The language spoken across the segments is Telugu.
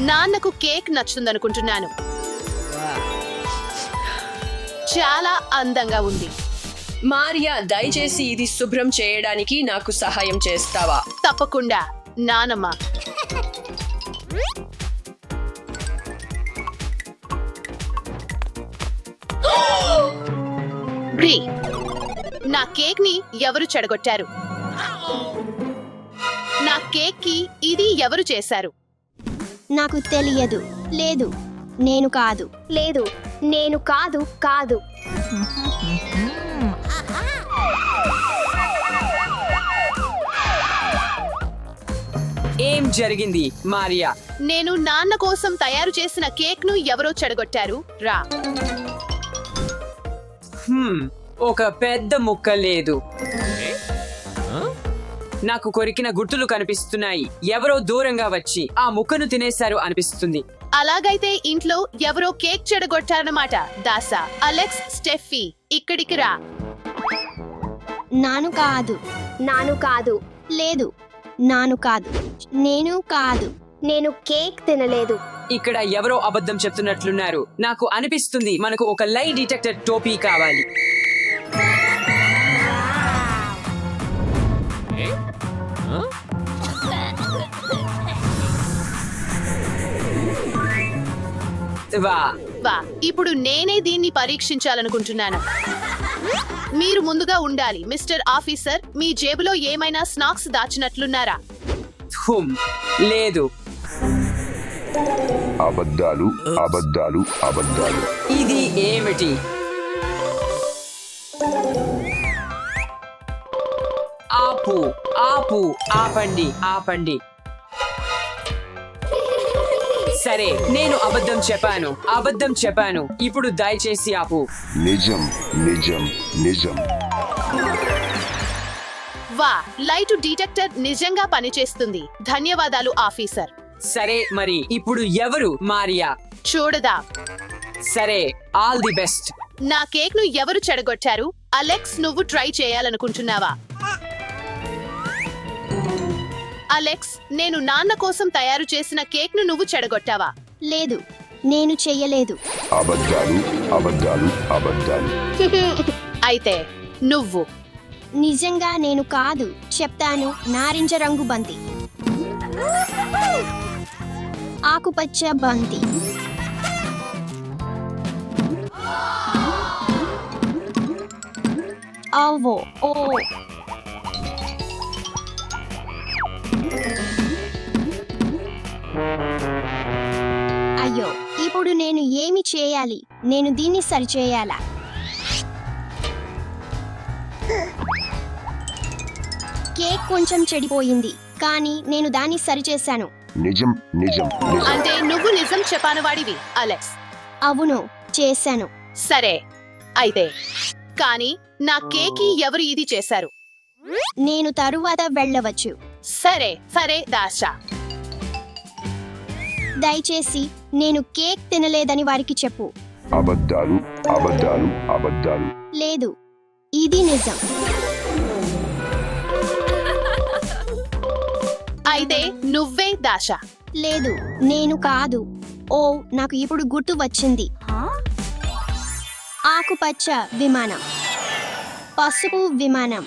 నాన్నకు కేక్ నచ్చుతుందనుకుంటున్నాను. చాలా అందంగా ఉంది. మారియా, దయచేసి ఇది శుభ్రం చేయడానికి నాకు సహాయం చేస్తావా? తప్పకుండా నానమ్మ. బ్రీ, నా కేక్ ని ఎవరు చెడగొట్టారు? నా కేక్ కి ఇది ఎవరు చేశారు? నాకు తెలియదు. లేదు, నేను కాదు. లేదు, నేను కాదు. కాదు. ఏం జరిగింది మారియా? నేను నాన్న కోసం తయారు చేసిన కేక్ ను ఎవరో చెడగొట్టారు. రా. ఒక పెద్ద ముక్క లేదు. నాకు కొరికిన గుర్తులు కనిపిస్తున్నాయి. ఎవరో దూరంగా వచ్చి ఆ ముక్కను తినేశారు అనిపిస్తుంది. అలాగైతే ఇంట్లో ఎవరో కేక్ చెడగొట్టారన్నమాట. దాసా, అలెక్స్, స్టెఫీ, ఇక్కడికి రా. నాను కాదు. నాను కాదు. లేదు, నాను కాదు. నేను కాదు. నేను కేక్ తినలేదు. ఇక్కడ ఎవరో అబద్ధం చెప్తున్నట్లున్నారు. నాకు అనిపిస్తుంది మనకు ఒక లై డిటెక్టర్ టోపీ కావాలి. వా వా, ఇప్పుడు నేనే దీన్ని పరీక్షించాలనుకుంటున్నాను. మీరు ముందుగా ఉండాలి. మిస్టర్ ఆఫీసర్, మీ జేబులో ఏమైనా స్నాక్స్ దాచినట్లున్నారా? లేదు. అబద్ధాలు, అబద్ధాలు, అబద్ధాలు. ఇది ఏమిటి? ఆపు, ఆపు, ఆపండి, ఆపండి. సరే, నేను అబద్ధం చెప్పాను. ఇప్పుడు దయచేసి ఆపు. నిజం, నిజం, నిజం. వా, లైట్ డిటెక్టర్ నిజంగా పనిచేస్తుంది. ధన్యవాదాలు ఆఫీసర్. సరే, మరి ఇప్పుడు ఎవరు? మారియా. చూడదా. సరే, ఆల్ ది బెస్ట్. నా కేక్ ను ఎవరు చెడగొట్టారు? అలెక్స్, నువ్వు ట్రై చేయాలనుకుంటున్నావా? అలెక్స్, నేను నాన్న కోసం తయారు చేసిన కేక్ ను నువ్వు చెడగొట్టావా? లేదు, నేను చెయ్యలేదు. అబద్ధాలు, అబద్ధాలు, అబద్ధాలు. అయితే నువ్వు. నిజంగా నేను కాదు. చెప్తాను. నారింజ రంగు బంతి, ఆకుపచ్చ బంతి, అవ్వో. ఓ, అయ్యో, ఇప్పుడు నేను ఏమి చేయాలి? నేను దీన్ని సరిచేయాలా? కేక్ కొంచెం చెడిపోయింది, కానీ నేను దాన్ని సరిచేశాను. నిజం, నిజం, నిజం. అంటే నువ్వు నిజం చెప్పాను వాడివి, అలెక్స్. అవును, చేశాను. సరే, అయితే కానీ నా కేక్ ఎవరు ఇది చేశారు? నేను తరువాత వెళ్ళవచ్చు. సరే సరే దాషా. దయచేసి నేను కేక్ తినలేదని వారికి చెప్పు. అబద్ధాలు, అబద్ధాలు, అబద్ధాలు. లేదు, ఇది నిజం. అయితే నువ్వే దాషా. లేదు, నేను కాదు. ఓ, నాకు ఇప్పుడు గుర్తు వచ్చింది. ఆకుపచ్చ విమానం, పసుపు విమానం,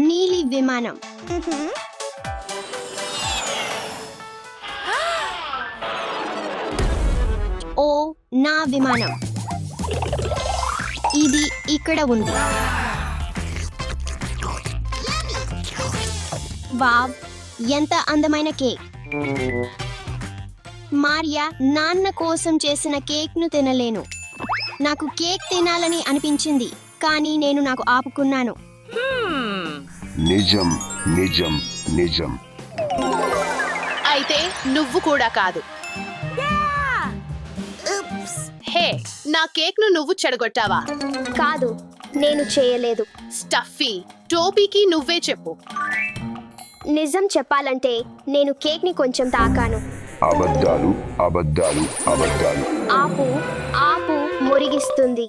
నీలి విమానం. ఓ, నా విమానం. ఇది ఇక్కడ ఉంది. వావ్, ఎంత అందమైన కేక్. మారియా, నాన్న కోసం చేసిన కేక్ను తినలేను. నాకు కేక్ తినాలని అనిపించింది, కానీ నేను నాకు ఆపుకున్నాను. నిజం, నిజం, నిజం. అయితే నువ్వు కూడా కాదు. హే, నా కేక్ ను నువ్వు చెడగొట్టావా? కాదు, నేను చేయలేదు. స్టఫీ, టోపీకి నువ్వే చెప్పు. నిజం చెప్పాలంటే నేను కేక్ ని కొంచెం తాకాను. అబద్ధాలు, అబద్ధాలు, అబద్ధాలు. ఆపు, ఆపు, మురిగిస్తుంది.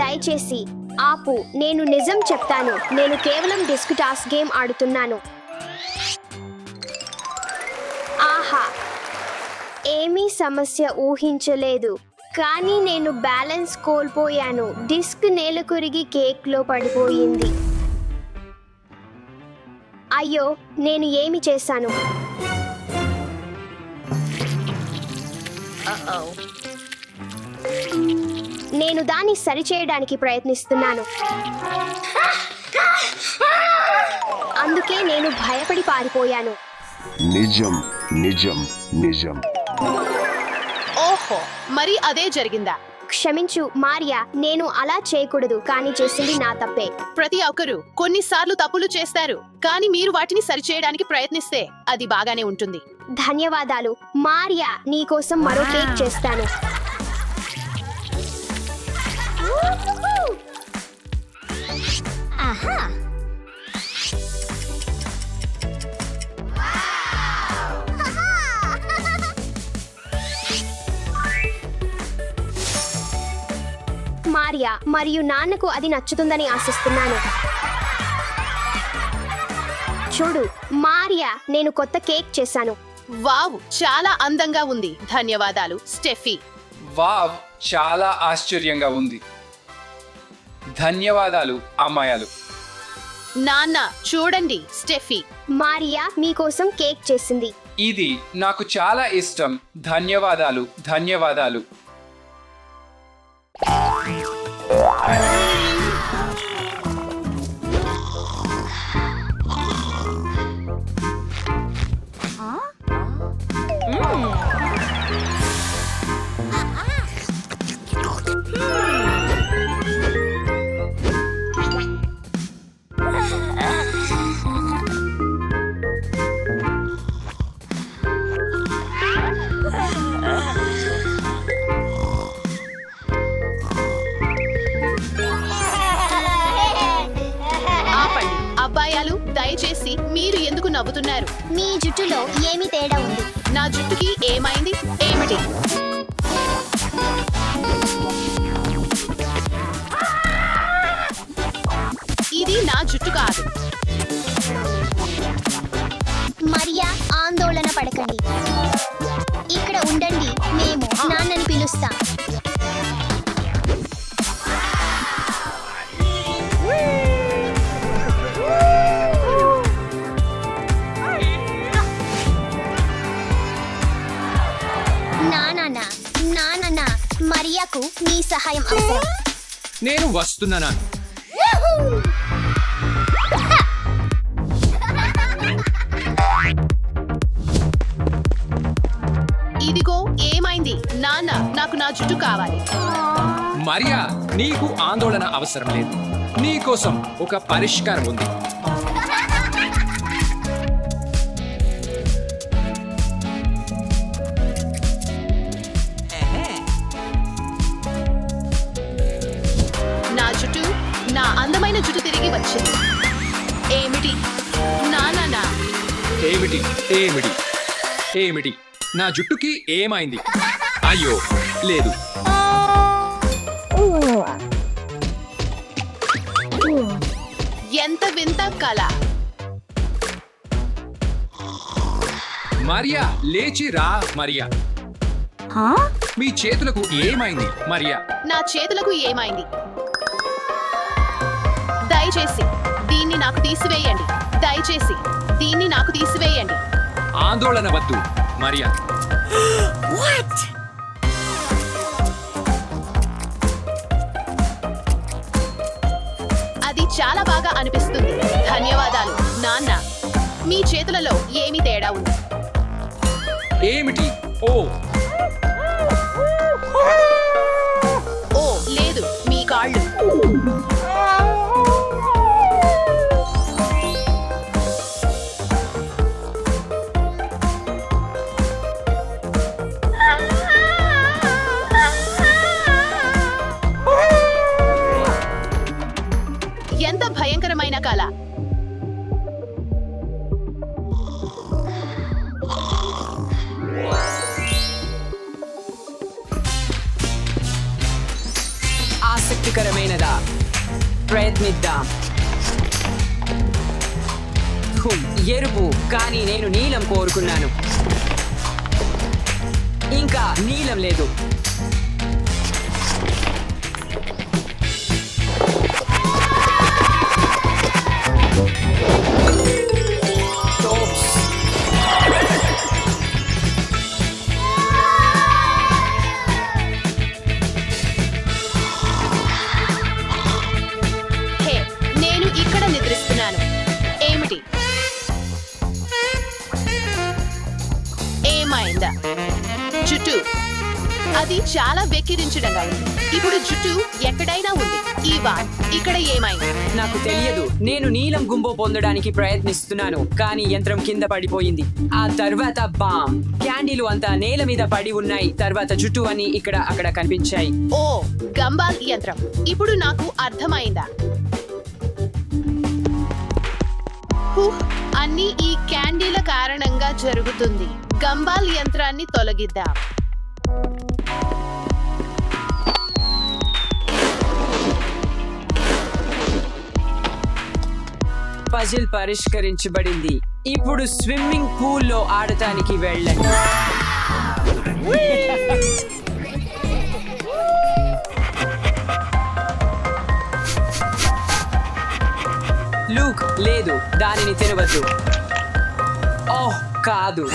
దయచేసి ఆపు, నేను నిజం చెప్తాను. నేను కేవలం డిస్క్ టాస్ గేమ్ ఆడుతున్నాను. ఆహా, ఏమీ సమస్య ఊహించలేదు. కానీ నేను బ్యాలెన్స్ కోల్పోయాను. డిస్క్ నేల కొరిగి కేక్లో పడిపోయింది. అయ్యో, నేను ఏమి చేశాను? నేను దాన్ని సరిచేయడానికి ప్రయత్నిస్తున్నాను. అందుకే నేను భయపడి పారిపోయాను. నిజం నిజం నిజం ఓహో, మరి అదే జరిగిందా? క్షమించు మారియా, నేను అలా చేయకూడదు, కానీ చేసింది నా తప్పే. ప్రతి ఒక్కరూ కొన్నిసార్లు తప్పులు చేస్తారు, కానీ మీరు వాటిని సరిచేయడానికి ప్రయత్నిస్తే అది బాగానే ఉంటుంది. ధన్యవాదాలు మారియా, నీ కోసం మరో కేక్ చేస్తాను. మారియా మరియు నాన్నకు అది నచ్చుతుందని ఆశిస్తున్నాను. చూడు మారియా, నేను కొత్త కేక్ చేశాను. వావ్, చాలా అందంగా ఉంది. ధన్యవాదాలు స్టెఫీ. వావ్, చాలా ఆశ్చర్యంగా ఉంది. ధన్యవాదాలు అమ్మాయాలు. నాన్న చూడండి, స్టెఫీ. మారియా మీకోసం కేక్ చేసింది. ఇది నాకు చాలా ఇష్టం. ధన్యవాదాలు ధన్యవాదాలు. ఆపండి అబ్బాయాలు, దయచేసి మీరు ఎందుకు నవ్వుతున్నారు? మీ జుట్టులో ఏమి తేడా ఉంది? నా జుట్టుకి ఏమైంది? ఏమిటి? ఇది నా జుట్టు కాదు. మరియా, ఆందోళన పడకండి. ఇక్కడ ఉండండి, మేము నాన్నని పిలుస్తాం. నాన్న, మరియాకు మీ సహాయం అవసరం. నేను వస్తున్నాను. ఇదిగో ఏమైంది? నాన్న, నాకు నా జుట్టు కావాలి. మరియా, నీకు ఆందోళన అవసరం లేదు. నీ కోసం ఒక పరిష్కారం ఉంది. నా అందమైన జుట్టు తిరిగి వచ్చింది. ఏమిటి? నాన్న, ఏమిటి ఏమిటి ఏమిటి నా జుట్టుకి ఏమైంది? అయ్యో లేదు. ఎంత వింత కళ. మరియా, లేచి రా మరియా. మీ చేతులకు ఏమైంది మరియా? నా చేతులకు ఏమైంది? దయచేసి దీన్ని నాకు తీసివేయండి. దయచేసి దీన్ని నాకు తీసివేయండి. ఆందోళన వద్దు మరియా. అది చాలా బాగా అనిపిస్తుంది. ధన్యవాదాలు నాన్న. మీ చేతులలో ఏమి తేడా ఉంది? ఏమిటి? ఓ ఓ లేదు, మీ కాళ్ళు. ఎంత భయంకరమైన కళ. ఆసక్తికరమైనదా? ప్రయత్నిద్దాం. ఎరుపు, కానీ నేను నీలం కోరుకున్నాను. ఇంకా నీలం లేదు. Oops. హే, నేను ఇక్కడ నిద్రిస్తున్నాను. ఏమిటి? ఏమైందా? జుట్టు. అది చాలా వెక్కిరించడంగా ఉంది. ఇప్పుడు జుట్టు ఎక్కడైనా ఉంది. ఈ వాన్ ఇక్కడ ఏమైంది? నాకు తెలియదు. నేను నీలం గుంబో పొందడానికి ప్రయత్నిస్తున్నాను, కానీ యంత్రం కింద పడిపోయింది. ఆ తర్వాత బామ్. క్యాండీలు అంతా నేల మీద పడి ఉన్నాయి. తర్వాత జుట్టు అని ఇక్కడ అక్కడ కనిపించాయి. ఓ, గంబాల్ యంత్రం. ఇప్పుడు నాకు అర్థమైందా? అన్ని ఈ క్యాండీల కారణంగా జరుగుతుంది. గంబాల్ యంత్రాన్ని తొలగిద్దాం. పజిల్ పరిష్కరించబడింది. ఇప్పుడు స్విమ్మింగ్ పూల్లో ఆడటానికి వెళ్ళండి. లూక్, లేదు, దానిని తినవద్దు. ఓహ్, కాదు.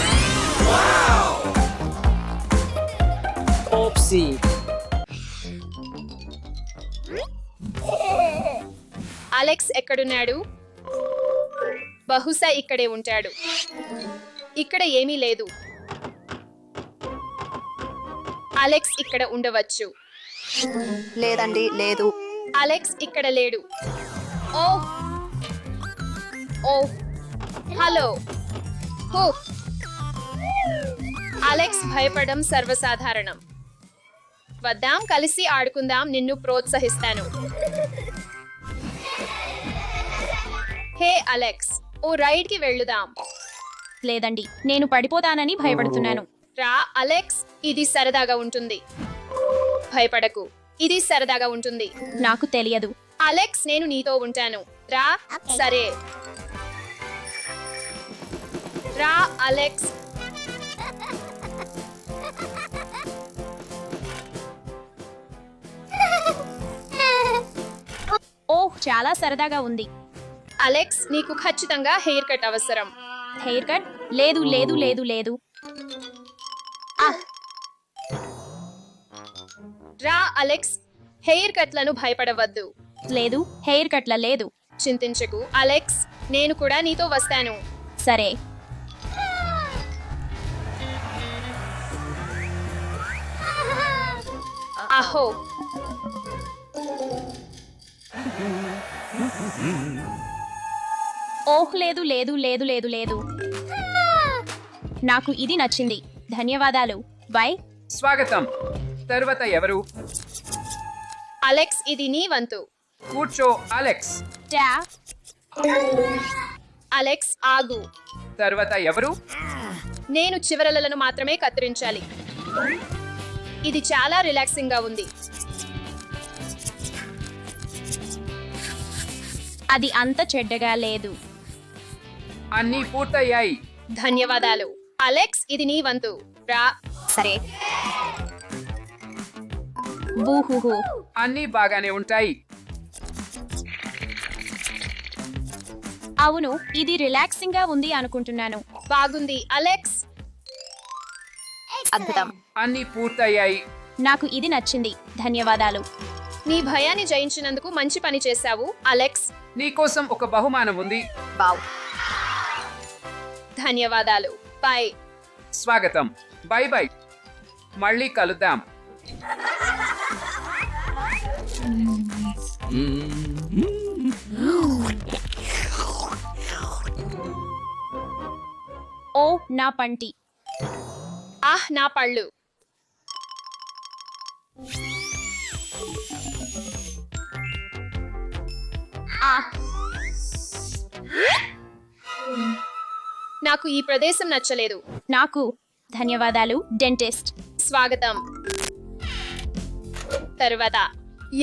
ఓప్సీ. అలెక్స్ ఎక్కడున్నాడు? బహుశా ఇక్కడే ఉంటాడు. ఇక్కడ ఏమీ లేదు. అలెక్స్ ఇక్కడ ఉండవచ్చు. లేదండి, లేదు. అలెక్స్ ఇక్కడ లేడు. ఓ ఓ హలో. హో, అలెక్స్ భయపడడం సర్వసాధారణం. వద్దాం, కలిసి ఆడుకుందాం. నిన్ను ప్రోత్సహిస్తాను. హే అలెక్స్, ఓ రైడ్ కి వెళ్ళుదాం. లేదండి, నేను పడిపోతానని భయపడుతున్నాను. రా అలెక్స్, ఇది సరదాగా ఉంటుంది. భయపడకు, ఇది సరదాగా ఉంటుంది. నాకు తెలియదు. అలెక్స్, నేను నీతో ఉంటాను. రా. సరే, రా అలెక్స్. ఓహ్, చాలా సరదాగా ఉంది. అలెక్స్, నీకు ఖచ్చితంగా హెయిర్ కట్ అవసరం. Hair cut? లేదు లేదు లేదు లేదు. రా అలెక్స్, హెయిర్ కట్లను భయపడవద్దు. లేదు, హెయిర్ కట్ల లేదు. చింతించకు అలెక్స్, నేను కూడా నీతో వస్తాను. సరే. అహో, ఓహ్, లేదు లేదు లేదు లేదు లేదు. నాకు ఇది నచ్చింది. ధన్యవాదాలు. బై. స్వాగతం. తర్వాత ఎవరు? అలెక్స్, ఇది నీ వంతు. కూర్చో అలెక్స్. టా. అలెక్స్, ఆగు. తర్వాత ఎవరు? నేను చివరలను మాత్రమే కత్తిరించాలి. ఇది చాలా రిలాక్సింగ్ గా ఉంది. అది అంత చెడ్డగా లేదు. అన్నీ పూర్తయ్యాయి. ధన్యవాదాలు అలెక్స్, ఇది నీ వంతు. రా. సరే. బూహుహు. అన్నీ బాగానే ఉంటాయి. అవును, ఇది రిలాక్సింగ్ గా ఉంది అనుకుంటున్నాను. బాగుంది అలెక్స్. అద్భుతం. అన్నీ పూర్తయ్యాయి. నాకు ఇది నచ్చింది. ధన్యవాదాలు. నీ భయాన్ని జయించినందుకు మంచి పని చేశావు అలెక్స్. నీకోసం ఒక బహుమానం ఉంది. ధన్యవాదాలు. బాయ్. స్వాగతం. By by. మళ్ళీ కలుద్దాం. ఓ, నా పంటి. ఆహ్, నా పళ్ళు. నాకు ఈ ప్రదేశం నచ్చలేదు. నాకు ధన్యవాదాలు డెంటిస్ట్. స్వాగతం. తర్వాత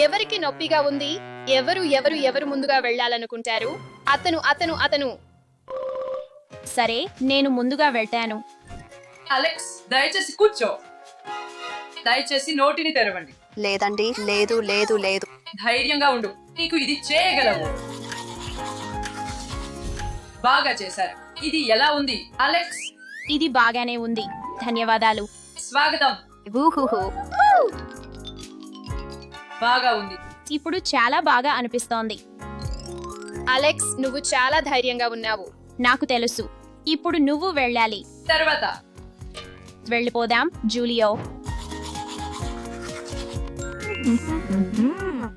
ఎవరికి నొప్పిగా ఉంది? ఎవరు ఎవరు ఎవరు ముందుగా వెళ్ళాలనుకుంటారు? అతను అతను అతను సరే నేను ముందుగా వెళ్తాను. అలెక్స్ దయచేసి కూర్చో. దయచేసి నోటిని తెరవండి. లేదండి, లేదు లేదు లేదు. ధైర్యంగా ఉండు, నీకు ఇది చేయగలవు. బాగా చేశారు. ఇది ఎలా ఉంది అలెక్స్? ఇది బాగానే ఉంది, ధన్యవాదాలు. స్వాగతం. బాగా ఉంది. ఇప్పుడు చాలా బాగా అనిపిస్తోంది. అలెక్స్, నువ్వు చాలా ధైర్యంగా ఉన్నావు. నాకు తెలుసు. ఇప్పుడు నువ్వు వెళ్ళాలి. తర్వాత వెళ్ళిపోదాం జూలియో.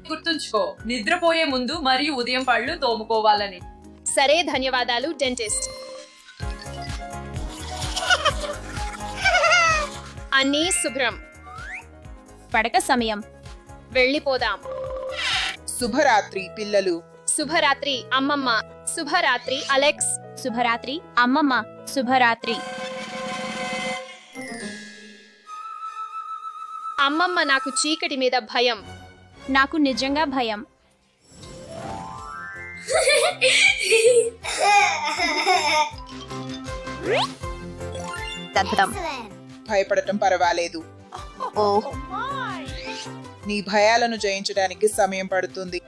గుర్తుంచుకో, నిద్రపోయే ముందు మరియు ఉదయం పళ్ళు తోముకోవాలని. సరే, ధన్యవాదాలు డెంటిస్ట్. అన్నీ శుభ్రం. పడక సమయం. వెళ్ళిపోదాం. శుభరాత్రి పిల్లలు. శుభరాత్రి అమ్మమ్మ. శుభరాత్రి అలెక్స్. శుభరాత్రి అమ్మమ్మ. శుభరాత్రి. అమ్మమ్మ, నాకు చీకటి మీద భయం. నాకు నిజంగా భయం. భయపడటం పర్వాలేదు. ఓ, నీ భయాలను జయించడానికి సమయం పడుతుంది.